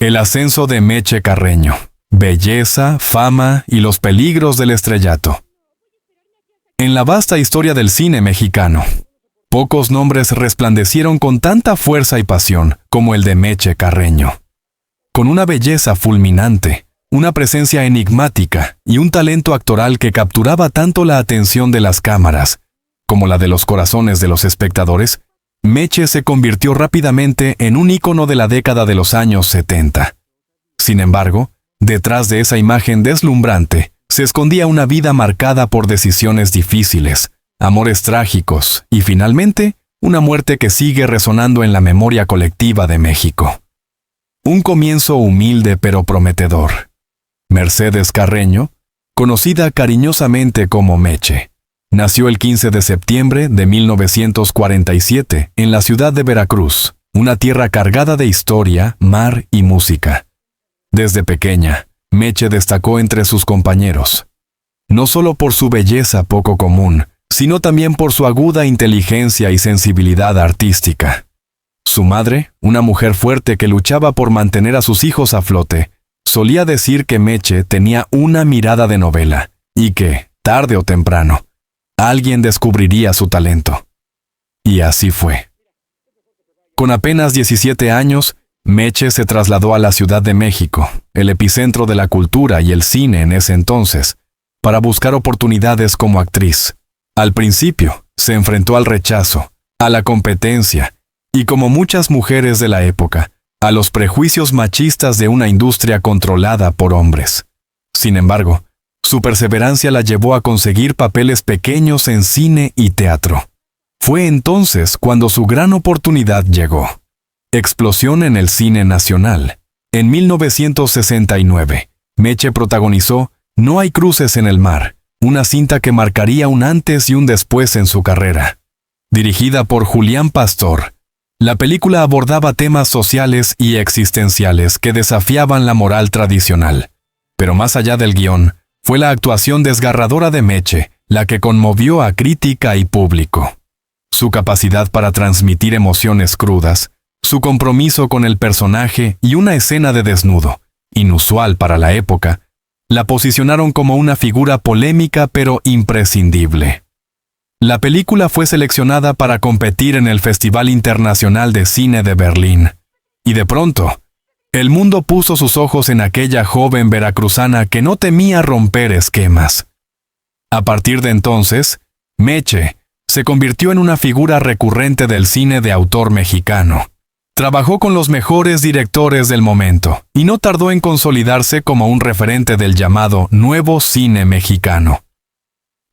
El ascenso de Meche Carreño. Belleza, fama y los peligros del estrellato. En la vasta historia del cine mexicano, pocos nombres resplandecieron con tanta fuerza y pasión como el de Meche Carreño. Con una belleza fulminante, una presencia enigmática y un talento actoral que capturaba tanto la atención de las cámaras como la de los corazones de los espectadores, Meche se convirtió rápidamente en un ícono de la década de los años 70. Sin embargo, detrás de esa imagen deslumbrante, se escondía una vida marcada por decisiones difíciles, amores trágicos y, finalmente, una muerte que sigue resonando en la memoria colectiva de México. Un comienzo humilde pero prometedor. Mercedes Carreño, conocida cariñosamente como Meche, nació el 15 de septiembre de 1947 en la ciudad de Veracruz, una tierra cargada de historia, mar y música. Desde pequeña, Meche destacó entre sus compañeros, no solo por su belleza poco común, sino también por su aguda inteligencia y sensibilidad artística. Su madre, una mujer fuerte que luchaba por mantener a sus hijos a flote, solía decir que Meche tenía una mirada de novela y que, tarde o temprano, alguien descubriría su talento. Y así fue. Con apenas 17 años, Meche se trasladó a la Ciudad de México, el epicentro de la cultura y el cine en ese entonces, para buscar oportunidades como actriz. Al principio, se enfrentó al rechazo, a la competencia, y como muchas mujeres de la época, a los prejuicios machistas de una industria controlada por hombres. Sin embargo, su perseverancia la llevó a conseguir papeles pequeños en cine y teatro. Fue entonces cuando su gran oportunidad llegó. Explosión en el cine nacional. En 1969, Meche protagonizó No hay cruces en el mar, una cinta que marcaría un antes y un después en su carrera. Dirigida por Julián Pastor, la película abordaba temas sociales y existenciales que desafiaban la moral tradicional. Pero más allá del guión, fue la actuación desgarradora de Meche la que conmovió a crítica y público. Su capacidad para transmitir emociones crudas, su compromiso con el personaje y una escena de desnudo, inusual para la época, la posicionaron como una figura polémica pero imprescindible. La película fue seleccionada para competir en el Festival Internacional de Cine de Berlín. Y de pronto, el mundo puso sus ojos en aquella joven veracruzana que no temía romper esquemas. A partir de entonces, Meche se convirtió en una figura recurrente del cine de autor mexicano. Trabajó con los mejores directores del momento y no tardó en consolidarse como un referente del llamado nuevo cine mexicano.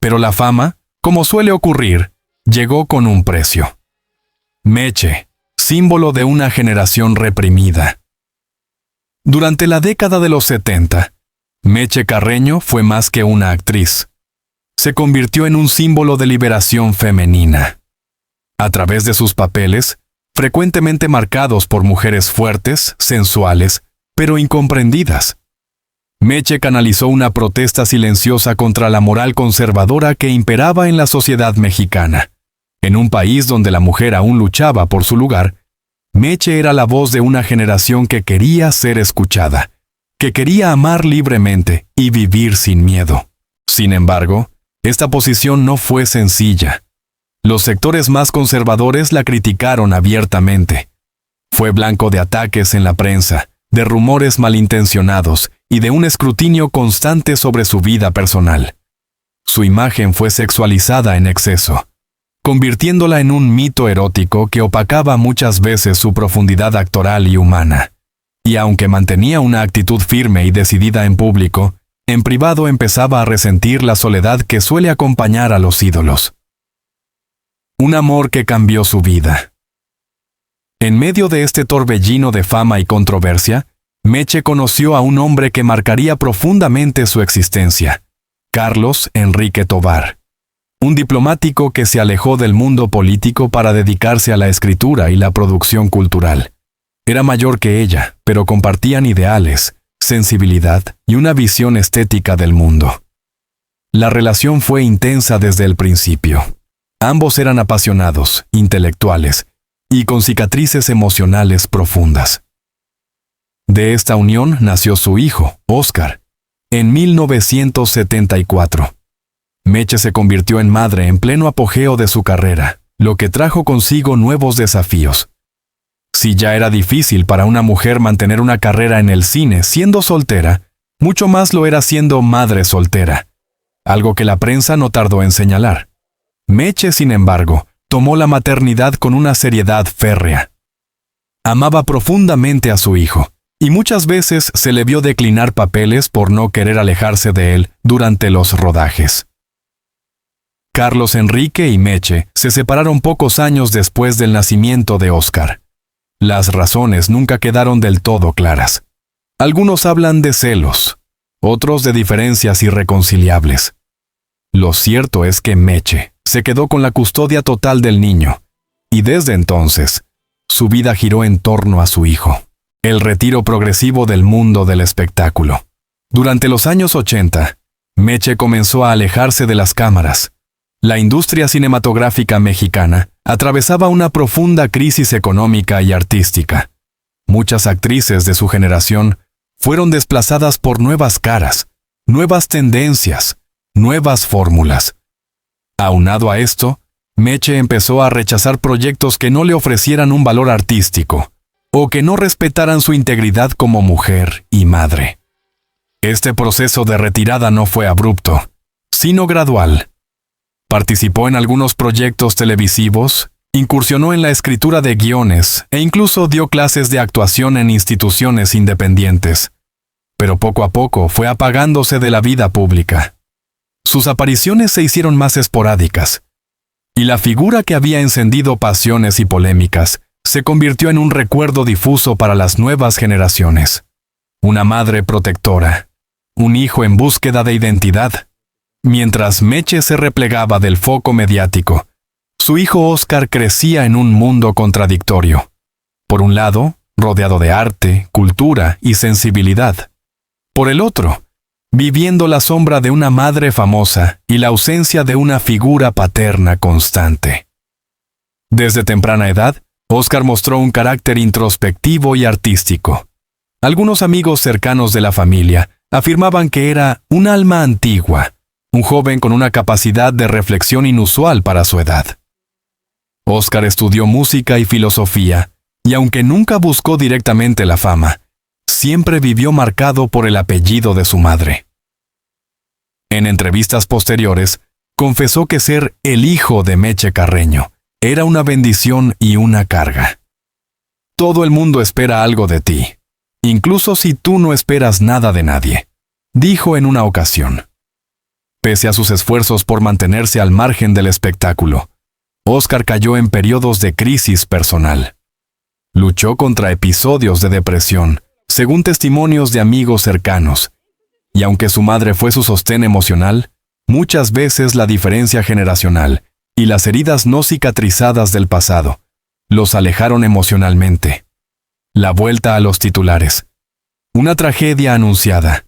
Pero la fama, como suele ocurrir, llegó con un precio. Meche, símbolo de una generación reprimida. Durante la década de los 70, Meche Carreño fue más que una actriz. Se convirtió en un símbolo de liberación femenina. A través de sus papeles, frecuentemente marcados por mujeres fuertes, sensuales, pero incomprendidas, Meche canalizó una protesta silenciosa contra la moral conservadora que imperaba en la sociedad mexicana. En un país donde la mujer aún luchaba por su lugar, Meche era la voz de una generación que quería ser escuchada, que quería amar libremente y vivir sin miedo. Sin embargo, esta posición no fue sencilla. Los sectores más conservadores la criticaron abiertamente. Fue blanco de ataques en la prensa, de rumores malintencionados y de un escrutinio constante sobre su vida personal. Su imagen fue sexualizada en exceso, convirtiéndola en un mito erótico que opacaba muchas veces su profundidad actoral y humana. Y aunque mantenía una actitud firme y decidida en público, en privado empezaba a resentir la soledad que suele acompañar a los ídolos. Un amor que cambió su vida. En medio de este torbellino de fama y controversia, Meche conoció a un hombre que marcaría profundamente su existencia, Carlos Enrique Tovar. Un diplomático que se alejó del mundo político para dedicarse a la escritura y la producción cultural. Era mayor que ella, pero compartían ideales, sensibilidad y una visión estética del mundo. La relación fue intensa desde el principio. Ambos eran apasionados, intelectuales y con cicatrices emocionales profundas. De esta unión nació su hijo, Óscar, en 1974. Meche se convirtió en madre en pleno apogeo de su carrera, lo que trajo consigo nuevos desafíos. Si ya era difícil para una mujer mantener una carrera en el cine siendo soltera, mucho más lo era siendo madre soltera, algo que la prensa no tardó en señalar. Meche, sin embargo, tomó la maternidad con una seriedad férrea. Amaba profundamente a su hijo, y muchas veces se le vio declinar papeles por no querer alejarse de él durante los rodajes. Carlos Enrique y Meche se separaron pocos años después del nacimiento de Óscar. Las razones nunca quedaron del todo claras. Algunos hablan de celos, otros de diferencias irreconciliables. Lo cierto es que Meche se quedó con la custodia total del niño, y desde entonces, su vida giró en torno a su hijo. El retiro progresivo del mundo del espectáculo. Durante los años 80, Meche comenzó a alejarse de las cámaras. La industria cinematográfica mexicana atravesaba una profunda crisis económica y artística. Muchas actrices de su generación fueron desplazadas por nuevas caras, nuevas tendencias, nuevas fórmulas. Aunado a esto, Meche empezó a rechazar proyectos que no le ofrecieran un valor artístico o que no respetaran su integridad como mujer y madre. Este proceso de retirada no fue abrupto, sino gradual. Participó en algunos proyectos televisivos, incursionó en la escritura de guiones e incluso dio clases de actuación en instituciones independientes. Pero poco a poco fue apagándose de la vida pública. Sus apariciones se hicieron más esporádicas, y la figura que había encendido pasiones y polémicas se convirtió en un recuerdo difuso para las nuevas generaciones. Una madre protectora, un hijo en búsqueda de identidad. Mientras Meche se replegaba del foco mediático, su hijo Óscar crecía en un mundo contradictorio. Por un lado, rodeado de arte, cultura y sensibilidad. Por el otro, viviendo la sombra de una madre famosa y la ausencia de una figura paterna constante. Desde temprana edad, Óscar mostró un carácter introspectivo y artístico. Algunos amigos cercanos de la familia afirmaban que era un alma antigua, un joven con una capacidad de reflexión inusual para su edad. Óscar estudió música y filosofía, y aunque nunca buscó directamente la fama, siempre vivió marcado por el apellido de su madre. En entrevistas posteriores, confesó que ser el hijo de Meche Carreño era una bendición y una carga. Todo el mundo espera algo de ti, incluso si tú no esperas nada de nadie, dijo en una ocasión. Pese a sus esfuerzos por mantenerse al margen del espectáculo, Óscar cayó en periodos de crisis personal. Luchó contra episodios de depresión, según testimonios de amigos cercanos, y aunque su madre fue su sostén emocional, muchas veces la diferencia generacional y las heridas no cicatrizadas del pasado los alejaron emocionalmente. La vuelta a los titulares. Una tragedia anunciada.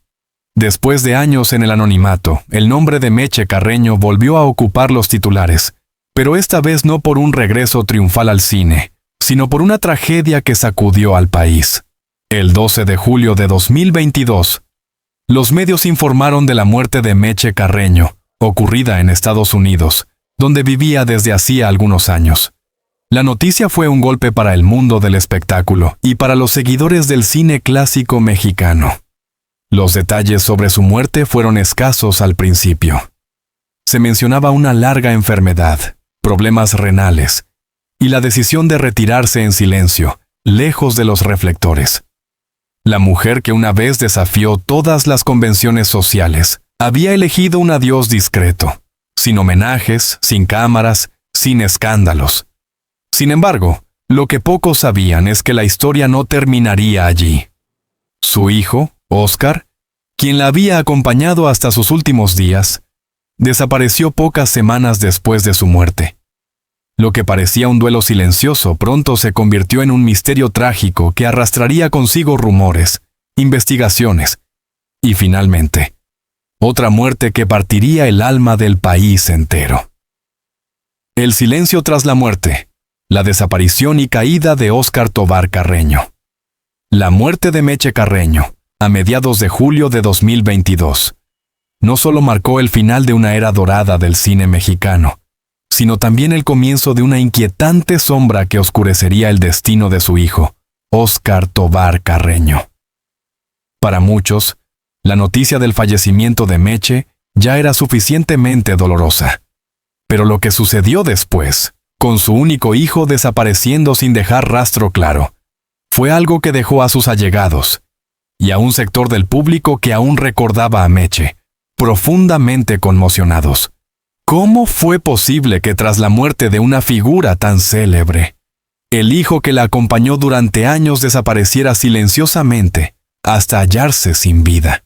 Después de años en el anonimato, el nombre de Meche Carreño volvió a ocupar los titulares, pero esta vez no por un regreso triunfal al cine, sino por una tragedia que sacudió al país. El 12 de julio de 2022, los medios informaron de la muerte de Meche Carreño, ocurrida en Estados Unidos, donde vivía desde hacía algunos años. La noticia fue un golpe para el mundo del espectáculo y para los seguidores del cine clásico mexicano. Los detalles sobre su muerte fueron escasos al principio. Se mencionaba una larga enfermedad, problemas renales, y la decisión de retirarse en silencio, lejos de los reflectores. La mujer que una vez desafió todas las convenciones sociales, había elegido un adiós discreto, sin homenajes, sin cámaras, sin escándalos. Sin embargo, lo que pocos sabían es que la historia no terminaría allí. Su hijo, Óscar, quien la había acompañado hasta sus últimos días, desapareció pocas semanas después de su muerte. Lo que parecía un duelo silencioso pronto se convirtió en un misterio trágico que arrastraría consigo rumores, investigaciones y, finalmente, otra muerte que partiría el alma del país entero. El silencio tras la muerte, la desaparición y caída de Óscar Tobar Carreño. La muerte de Meche Carreño, a mediados de julio de 2022, no solo marcó el final de una era dorada del cine mexicano, sino también el comienzo de una inquietante sombra que oscurecería el destino de su hijo, Óscar Tovar Carreño. Para muchos, la noticia del fallecimiento de Meche ya era suficientemente dolorosa. Pero lo que sucedió después, con su único hijo desapareciendo sin dejar rastro claro, fue algo que dejó a sus allegados y a un sector del público que aún recordaba a Meche, profundamente conmocionados. ¿Cómo fue posible que tras la muerte de una figura tan célebre, el hijo que la acompañó durante años desapareciera silenciosamente hasta hallarse sin vida?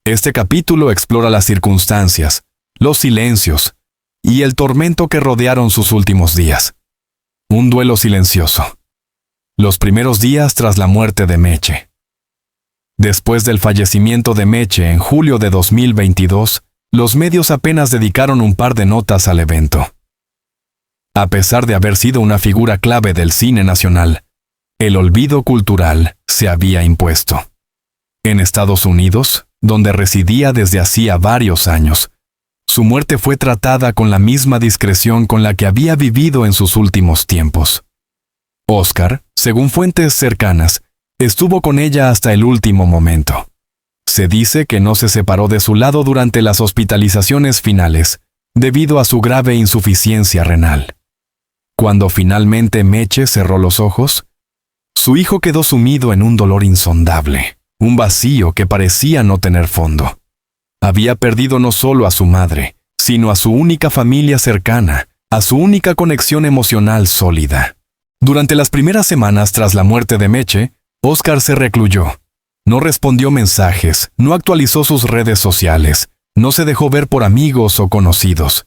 Este capítulo explora las circunstancias, los silencios y el tormento que rodearon sus últimos días. Un duelo silencioso. Los primeros días tras la muerte de Meche. Después del fallecimiento de Meche en julio de 2022, los medios apenas dedicaron un par de notas al evento. A pesar de haber sido una figura clave del cine nacional, el olvido cultural se había impuesto. En Estados Unidos, donde residía desde hacía varios años, su muerte fue tratada con la misma discreción con la que había vivido en sus últimos tiempos. Óscar, según fuentes cercanas, estuvo con ella hasta el último momento. Se dice que no se separó de su lado durante las hospitalizaciones finales, debido a su grave insuficiencia renal. Cuando finalmente Meche cerró los ojos, su hijo quedó sumido en un dolor insondable, un vacío que parecía no tener fondo. Había perdido no solo a su madre, sino a su única familia cercana, a su única conexión emocional sólida. Durante las primeras semanas tras la muerte de Meche, Óscar se recluyó. No respondió mensajes, no actualizó sus redes sociales, no se dejó ver por amigos o conocidos.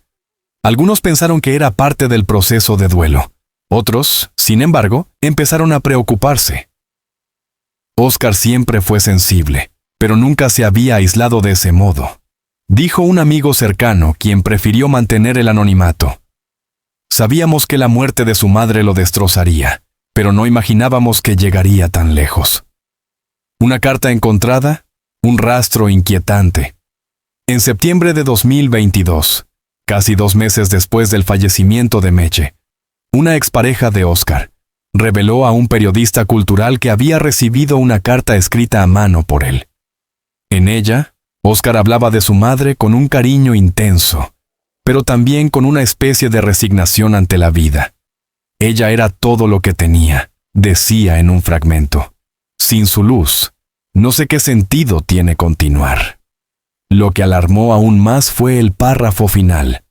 Algunos pensaron que era parte del proceso de duelo. Otros, sin embargo, empezaron a preocuparse. Óscar siempre fue sensible, pero nunca se había aislado de ese modo. Dijo un amigo cercano, quien prefirió mantener el anonimato. Sabíamos que la muerte de su madre lo destrozaría, pero no imaginábamos que llegaría tan lejos. Una carta encontrada, un rastro inquietante. En septiembre de 2022, casi 2 meses después del fallecimiento de Meche, una expareja de Óscar reveló a un periodista cultural que había recibido una carta escrita a mano por él. En ella, Óscar hablaba de su madre con un cariño intenso, pero también con una especie de resignación ante la vida. Ella era todo lo que tenía, decía en un fragmento. Sin su luz, no sé qué sentido tiene continuar. Lo que alarmó aún más fue el párrafo final.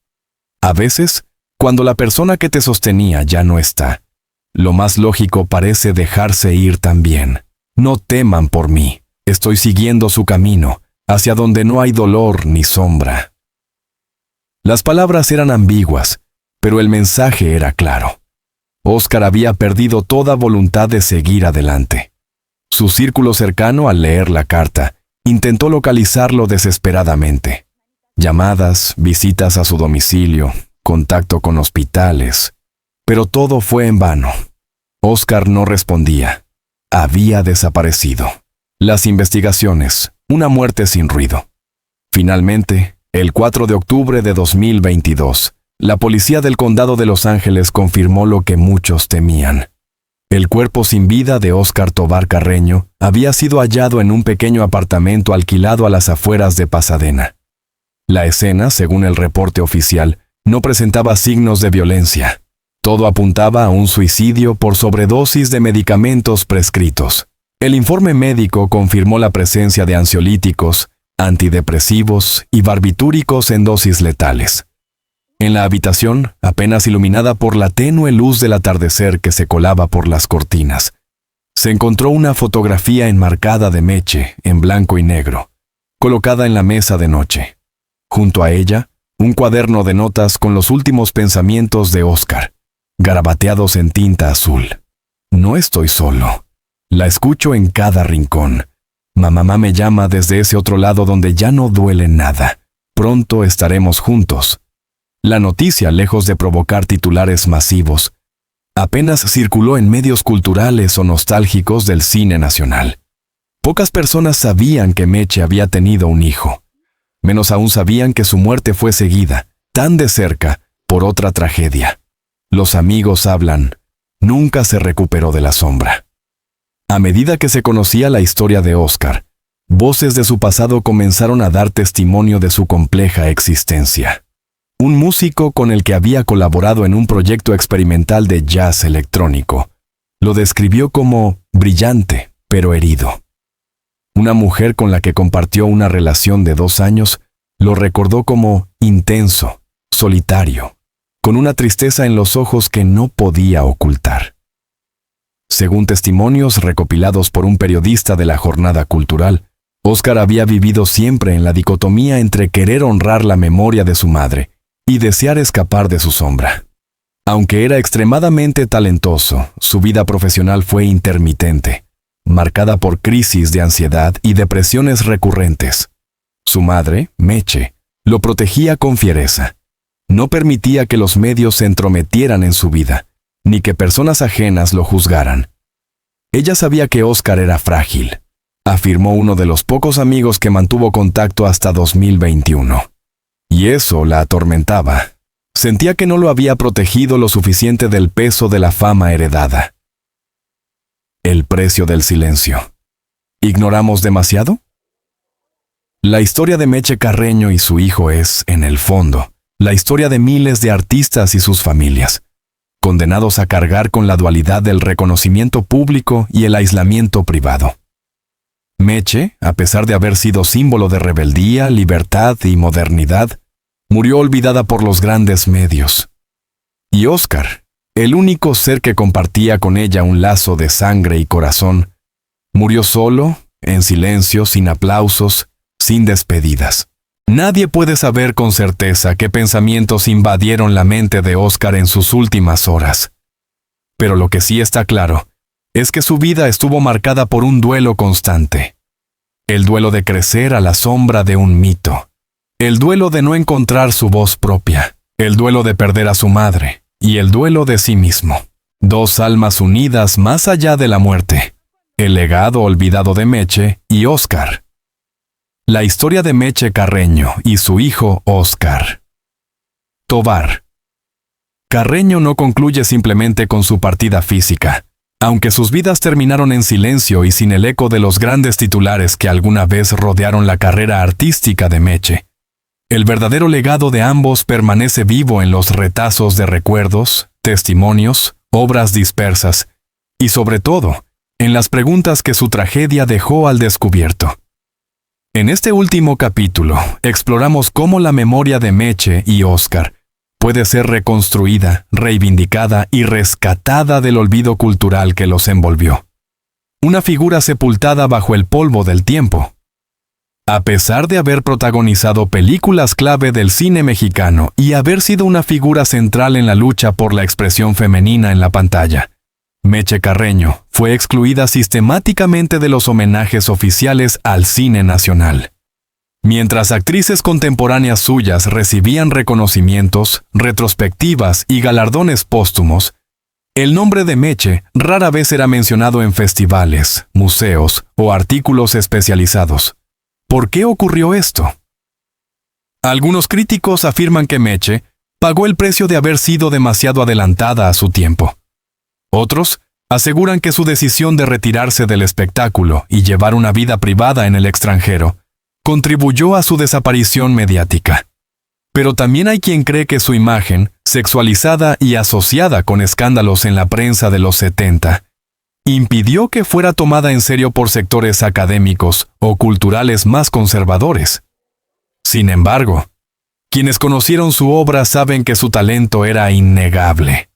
A veces, cuando la persona que te sostenía ya no está, lo más lógico parece dejarse ir también. No teman por mí, estoy siguiendo su camino, hacia donde no hay dolor ni sombra. Las palabras eran ambiguas, pero el mensaje era claro. Óscar había perdido toda voluntad de seguir adelante. Su círculo cercano, al leer la carta, intentó localizarlo desesperadamente. Llamadas, visitas a su domicilio, contacto con hospitales, pero todo fue en vano. Óscar no respondía. Había desaparecido. Las investigaciones, una muerte sin ruido. Finalmente, el 4 de octubre de 2022, la policía del condado de Los Ángeles confirmó lo que muchos temían. El cuerpo sin vida de Óscar Tovar Carreño había sido hallado en un pequeño apartamento alquilado a las afueras de Pasadena. La escena, según el reporte oficial, no presentaba signos de violencia. Todo apuntaba a un suicidio por sobredosis de medicamentos prescritos. El informe médico confirmó la presencia de ansiolíticos, antidepresivos y barbitúricos en dosis letales. En la habitación, apenas iluminada por la tenue luz del atardecer que se colaba por las cortinas, se encontró una fotografía enmarcada de Meche en blanco y negro, colocada en la mesa de noche. Junto a ella, un cuaderno de notas con los últimos pensamientos de Óscar, garabateados en tinta azul. No estoy solo. La escucho en cada rincón. Mamá me llama desde ese otro lado donde ya no duele nada. Pronto estaremos juntos. La noticia, lejos de provocar titulares masivos, Apenas circuló en medios culturales o nostálgicos del cine nacional. Pocas personas sabían que Meche había tenido un hijo. Menos aún sabían que su muerte fue seguida, tan de cerca, por otra tragedia. Los amigos hablan, nunca se recuperó de la sombra. A medida que se conocía la historia de Óscar, voces de su pasado comenzaron a dar testimonio de su compleja existencia. Un músico con el que había colaborado en un proyecto experimental de jazz electrónico lo describió como brillante, pero herido. Una mujer con la que compartió una relación de 2 años lo recordó como intenso, solitario, con una tristeza en los ojos que no podía ocultar. Según testimonios recopilados por un periodista de la Jornada Cultural, Óscar había vivido siempre en la dicotomía entre querer honrar la memoria de su madre y desear escapar de su sombra. Aunque era extremadamente talentoso, su vida profesional fue intermitente, marcada por crisis de ansiedad y depresiones recurrentes. Su madre, Meche, lo protegía con fiereza. No permitía que los medios se entrometieran en su vida, ni que personas ajenas lo juzgaran. Ella sabía que Óscar era frágil, afirmó uno de los pocos amigos que mantuvo contacto hasta 2021. Y eso la atormentaba. Sentía que no lo había protegido lo suficiente del peso de la fama heredada. El precio del silencio. ¿Ignoramos demasiado? La historia de Meche Carreño y su hijo es, en el fondo, la historia de miles de artistas y sus familias, condenados a cargar con la dualidad del reconocimiento público y el aislamiento privado. Meche, a pesar de haber sido símbolo de rebeldía, libertad y modernidad, murió olvidada por los grandes medios. Y Óscar, el único ser que compartía con ella un lazo de sangre y corazón, murió solo, en silencio, sin aplausos, sin despedidas. Nadie puede saber con certeza qué pensamientos invadieron la mente de Óscar en sus últimas horas. Pero lo que sí está claro es que su vida estuvo marcada por un duelo constante. El duelo de crecer a la sombra de un mito. El duelo de no encontrar su voz propia. El duelo de perder a su madre. Y el duelo de sí mismo. 2 almas unidas más allá de la muerte. El legado olvidado de Meche y Óscar. La historia de Meche Carreño y su hijo Óscar. Tovar. Carreño no concluye simplemente con su partida física. Aunque sus vidas terminaron en silencio y sin el eco de los grandes titulares que alguna vez rodearon la carrera artística de Meche, el verdadero legado de ambos permanece vivo en los retazos de recuerdos, testimonios, obras dispersas y, sobre todo, en las preguntas que su tragedia dejó al descubierto. En este último capítulo, exploramos cómo la memoria de Meche y Óscar puede ser reconstruida, reivindicada y rescatada del olvido cultural que los envolvió. Una figura sepultada bajo el polvo del tiempo. A pesar de haber protagonizado películas clave del cine mexicano y haber sido una figura central en la lucha por la expresión femenina en la pantalla, Meche Carreño fue excluida sistemáticamente de los homenajes oficiales al cine nacional. Mientras actrices contemporáneas suyas recibían reconocimientos, retrospectivas y galardones póstumos, el nombre de Meche rara vez era mencionado en festivales, museos o artículos especializados. ¿Por qué ocurrió esto? Algunos críticos afirman que Meche pagó el precio de haber sido demasiado adelantada a su tiempo. Otros aseguran que su decisión de retirarse del espectáculo y llevar una vida privada en el extranjero contribuyó a su desaparición mediática. Pero también hay quien cree que su imagen, sexualizada y asociada con escándalos en la prensa de los 70, impidió que fuera tomada en serio por sectores académicos o culturales más conservadores. Sin embargo, quienes conocieron su obra saben que su talento era innegable.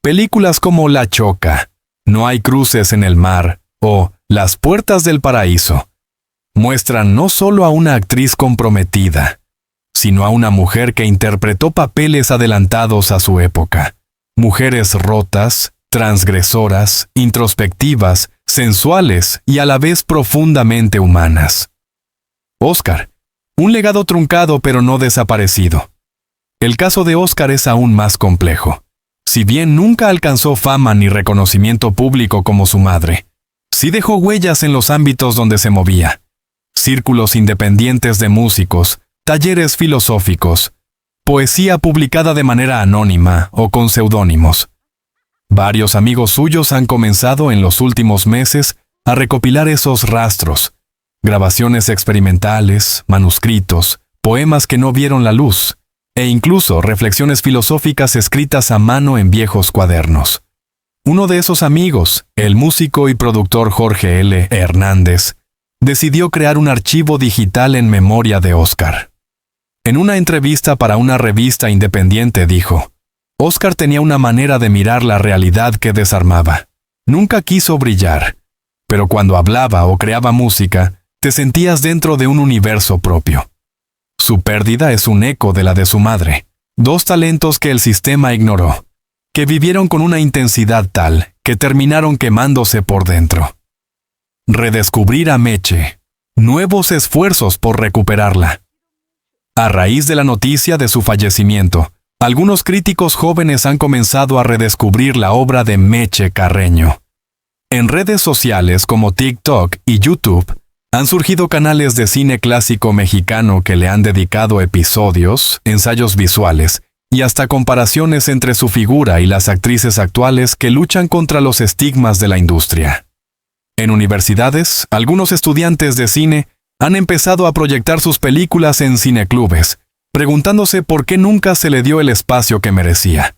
Películas como La Choca, No hay cruces en el mar o Las puertas del paraíso muestran no solo a una actriz comprometida, sino a una mujer que interpretó papeles adelantados a su época. Mujeres rotas, transgresoras, introspectivas, sensuales y a la vez profundamente humanas. Óscar, un legado truncado pero no desaparecido. El caso de Óscar es aún más complejo. Si bien nunca alcanzó fama ni reconocimiento público como su madre, sí dejó huellas en los ámbitos donde se movía. Círculos independientes de músicos, talleres filosóficos, poesía publicada de manera anónima o con seudónimos. Varios amigos suyos han comenzado en los últimos meses a recopilar esos rastros, grabaciones experimentales, manuscritos, poemas que no vieron la luz, e incluso reflexiones filosóficas escritas a mano en viejos cuadernos. Uno de esos amigos, el músico y productor Jorge L. Hernández, decidió crear un archivo digital en memoria de Óscar. En una entrevista para una revista independiente dijo: Óscar tenía una manera de mirar la realidad que desarmaba. Nunca quiso brillar, pero cuando hablaba o creaba música, te sentías dentro de un universo propio. Su pérdida es un eco de la de su madre, dos talentos que el sistema ignoró, que vivieron con una intensidad tal que terminaron quemándose por dentro. Redescubrir a Meche, nuevos esfuerzos por recuperarla. A raíz de la noticia de su fallecimiento, algunos críticos jóvenes han comenzado a redescubrir la obra de Meche Carreño. En redes sociales como TikTok y YouTube, han surgido canales de cine clásico mexicano que le han dedicado episodios, ensayos visuales y hasta comparaciones entre su figura y las actrices actuales que luchan contra los estigmas de la industria. En universidades, algunos estudiantes de cine han empezado a proyectar sus películas en cineclubes, preguntándose por qué nunca se le dio el espacio que merecía.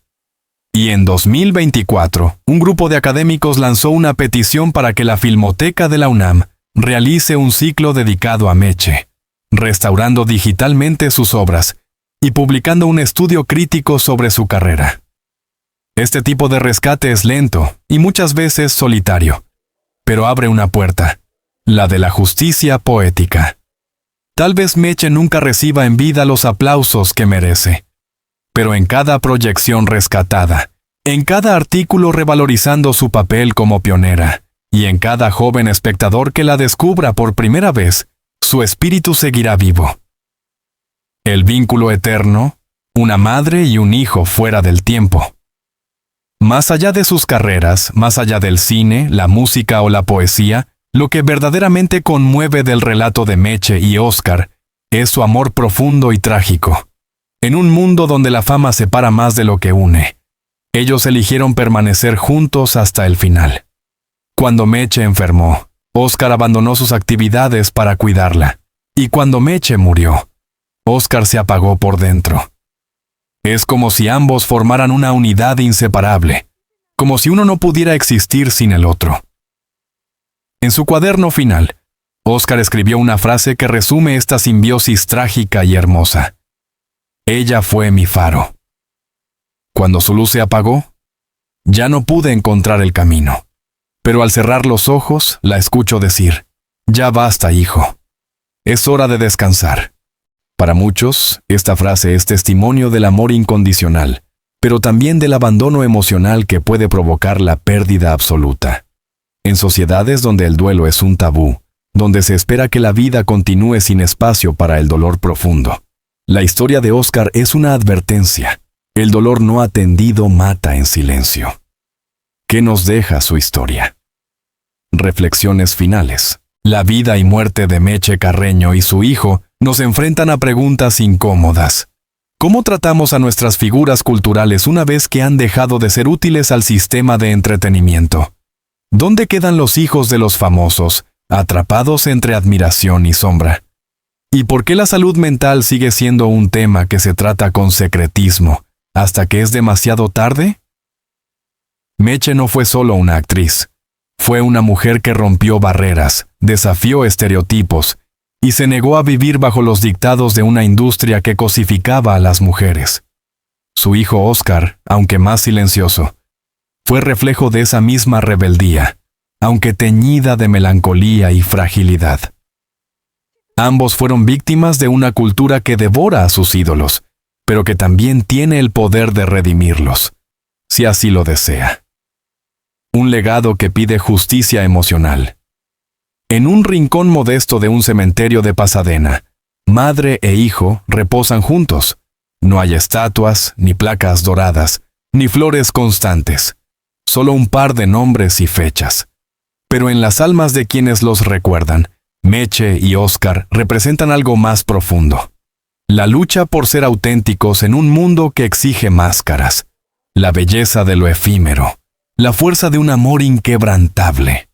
Y en 2024, un grupo de académicos lanzó una petición para que la Filmoteca de la UNAM realice un ciclo dedicado a Meche, restaurando digitalmente sus obras y publicando un estudio crítico sobre su carrera. Este tipo de rescate es lento y muchas veces solitario, pero abre una puerta, la de la justicia poética. Tal vez Meche nunca reciba en vida los aplausos que merece, pero en cada proyección rescatada, en cada artículo revalorizando su papel como pionera, y en cada joven espectador que la descubra por primera vez, su espíritu seguirá vivo. El vínculo eterno, una madre y un hijo fuera del tiempo. Más allá de sus carreras, más allá del cine, la música o la poesía, lo que verdaderamente conmueve del relato de Meche y Óscar es su amor profundo y trágico. En un mundo donde la fama separa más de lo que une, ellos eligieron permanecer juntos hasta el final. Cuando Meche enfermó, Óscar abandonó sus actividades para cuidarla, y cuando Meche murió, Óscar se apagó por dentro. Es como si ambos formaran una unidad inseparable, como si uno no pudiera existir sin el otro. En su cuaderno final, Óscar escribió una frase que resume esta simbiosis trágica y hermosa. Ella fue mi faro. Cuando su luz se apagó, ya no pude encontrar el camino. Pero al cerrar los ojos, la escucho decir: ya basta, hijo. Es hora de descansar. Para muchos, esta frase es testimonio del amor incondicional, pero también del abandono emocional que puede provocar la pérdida absoluta. En sociedades donde el duelo es un tabú, donde se espera que la vida continúe sin espacio para el dolor profundo, la historia de Óscar es una advertencia. El dolor no atendido mata en silencio. ¿Qué nos deja su historia? Reflexiones finales. La vida y muerte de Meche Carreño y su hijo nos enfrentan a preguntas incómodas. ¿Cómo tratamos a nuestras figuras culturales una vez que han dejado de ser útiles al sistema de entretenimiento? ¿Dónde quedan los hijos de los famosos, atrapados entre admiración y sombra? ¿Y por qué la salud mental sigue siendo un tema que se trata con secretismo hasta que es demasiado tarde? Meche no fue solo una actriz. Fue una mujer que rompió barreras, desafió estereotipos y se negó a vivir bajo los dictados de una industria que cosificaba a las mujeres. Su hijo Óscar, aunque más silencioso, fue reflejo de esa misma rebeldía, aunque teñida de melancolía y fragilidad. Ambos fueron víctimas de una cultura que devora a sus ídolos, pero que también tiene el poder de redimirlos, si así lo desea. Un legado que pide justicia emocional. En un rincón modesto de un cementerio de Pasadena, madre e hijo reposan juntos. No hay estatuas, ni placas doradas, ni flores constantes, solo un par de nombres y fechas. Pero en las almas de quienes los recuerdan, Meche y Oscar representan algo más profundo. La lucha por ser auténticos en un mundo que exige máscaras, la belleza de lo efímero, la fuerza de un amor inquebrantable.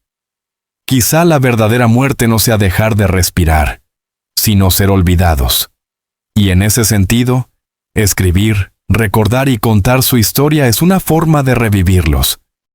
Quizá la verdadera muerte no sea dejar de respirar, sino ser olvidados. Y en ese sentido, escribir, recordar y contar su historia es una forma de revivirlos,